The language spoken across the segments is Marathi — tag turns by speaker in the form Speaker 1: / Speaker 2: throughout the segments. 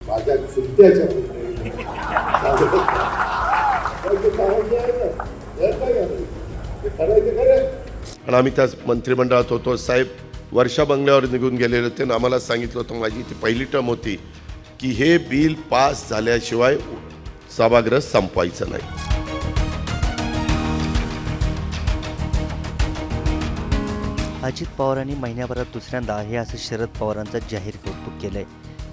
Speaker 1: माझ्या चुलत्याच्या आणि आम्ही त्या मंत्रिमंडळात होतो. साहेब वर्षा बंगल्यावर निघून गेलेले होते आणि आम्हाला सांगितलं होतं, माझी ती पहिली टर्म होती, की हे बिल पास झाल्याशिवाय सभागृह संपवायचं नाही.
Speaker 2: अजित पवारांनी महिन्याभरात दुसऱ्यांदा हे असं शरद पवारांचं जाहीर कौतुक केलंय.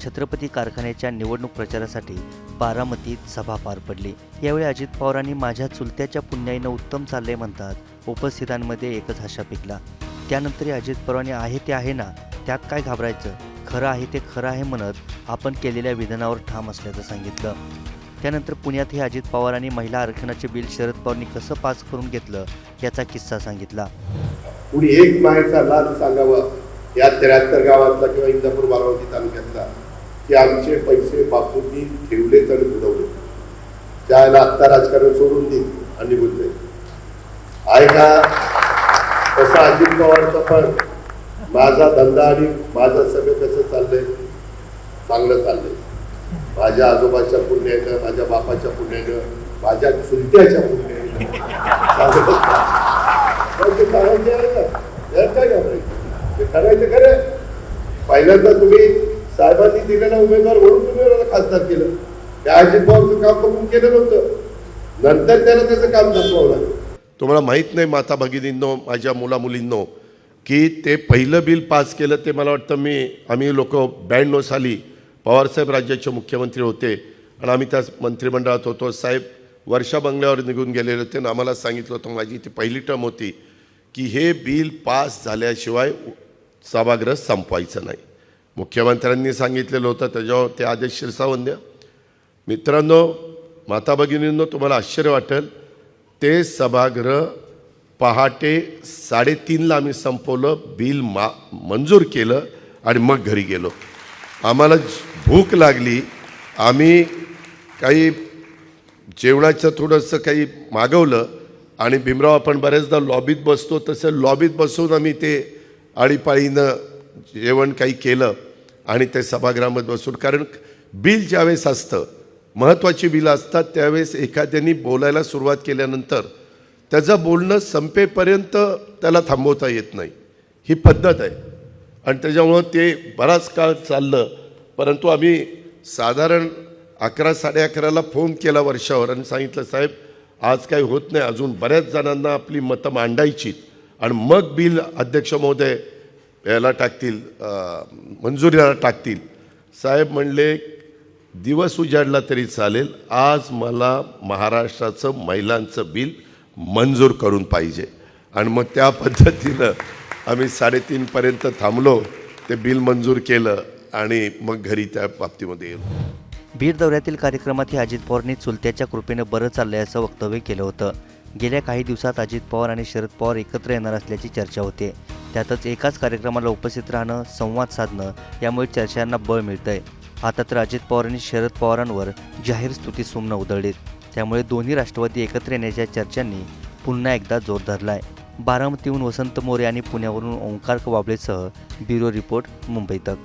Speaker 2: छत्रपती कारखान्याच्या निवडणूक प्रचारासाठी बारामतीत सभा पार पडली. यावेळी अजित पवारांनी माझ्या चुलत्याच्या पुण्याईनं उत्तम चाललंय म्हणतात. उपस्थितांमध्ये एकच हशा पिकला. त्यानंतरही अजित पवारांनी आहे ते आहे ना, त्यात काय घाबरायचं, खरं आहे ते खरं आहे म्हणत आपण केलेल्या विधानावर ठाम असल्याचं सांगितलं. त्यानंतर पुण्यातही अजित पवारांनी महिला आरक्षणाचे बिल शरद पवारांनी कसं पास करून घेतलं याचा किस्सा सांगितला.
Speaker 1: कुणी एक मायेचा लाल सांगावा या 73 गावातला किंवा इंदापूर बारामती तालुक्यातला, की आमचे पैसे बापूंनी ठेवले तर बुडवले, त्याला आत्ता राजकारण सोडून देईल आणि निघून जाईल. आहे का? तसं अजित पवारचं पण माझा धंदा आणि माझं सगळं कसं चाललंय, चांगलं चाललंय. माझ्या आजोबाच्या पुण्यानं, माझ्या बापाच्या पुण्यानं, माझ्या चुलत्याच्या पुण्यानं काय घाबरायचं, ते करायचं खरं. पहिल्यांदा तुम्ही साहेबांनी दिलेला उमेदवार म्हणून तुम्ही मला खासदार केलं. त्या अजित पवारचं काम बघून केलं नव्हतं, नंतर त्याला त्याचं काम दाखवावं लागलं. तुम्हाला माहीत नाही माता भगिनींनो, माझ्या मुलामुलींनो, की ते पहिलं बिल पास केलं ते मला वाटतं आम्ही लोक 92 साली पवारसाहेब राज्याचे मुख्यमंत्री होते आणि आम्ही त्या मंत्रिमंडळात होतो. साहेब वर्षा बंगल्यावर निघून गेलेले होते आणि आम्हाला सांगितलं होतं, माझी ती पहिली टर्म होती, की हे बिल पास झाल्याशिवाय सभागृह संपवायचं नाही. मुख्यमंत्र्यांनी सांगितलेलं होतं, त्याच्यावर ते आदेश शिरसावून द्या. मित्रांनो, माता भगिनींनो, तुम्हाला आश्चर्य वाटेल, ते सभागृह पहाटे 3:30ला आम्ही संपवलं, बिल मंजूर केलं आणि मग घरी गेलो. आम्हाला भूक लागली, आम्ही काही जेवणाचं थोडंसं काही मागवलं आणि भीमराव आपण बऱ्याचदा लॉबीत बसतो, तसं लॉबीत बसून आम्ही ते आळीपाळीनं जेवण काही केलं आणि ते सभागृहामध्ये बसून, कारण बिल ज्यावेळेस असतं, महत्त्वाची बिलं असतात, त्यावेळेस एखाद्याने बोलायला सुरुवात केल्यानंतर त्याचं बोलणं संपेपर्यंत त्याला थांबवता येत नाही, ही पद्धत आहे. आणि त्याच्यामुळं ते बराच काळ चाललं. परंतु आम्ही साधारण 11-11:30ला फोन केला वर्षावर आणि सांगितलं, साहेब आज काही होत नाही, अजून बऱ्याच जणांना आपली मतं मांडायची आणि मग बिल अध्यक्ष महोदय याला टाकतील, मंजुरीला टाकतील. साहेब म्हणले, दिवस उजाडला तरी चालेल, आज मला महाराष्ट्राचं महिलांचं बिल मंजूर करून पाहिजे. आणि मग त्या पद्धतीनं आम्ही 3:30पर्यंत थांबलो, ते बिल मंजूर केलं आणि मग घरी त्या बाबतीमध्ये गेलो.
Speaker 2: बीड दौऱ्यातील कार्यक्रमातही अजित पवारांनी चुलत्याच्या कृपेनं बरं चाललंय असं वक्तव्य केलं होतं. गेल्या काही दिवसात अजित पवार आणि शरद पवार एकत्र येणार असल्याची चर्चा होते. त्यातच एकाच कार्यक्रमाला उपस्थित राहणं, संवाद साधणं, यामुळे चर्चांना बळ मिळतंय. आता तर अजित पवारांनी शरद पवारांवर जाहीर स्तुतीसुमनं उधळलीत. त्यामुळे दोन्ही राष्ट्रवादी एकत्र येण्याच्या चर्चांनी पुन्हा एकदा जोर धरलाय. बारामतीहून वसंत मोरे आणि पुण्यावरून ओंकार वाबळेसह ब्युरो रिपोर्ट, मुंबई तक.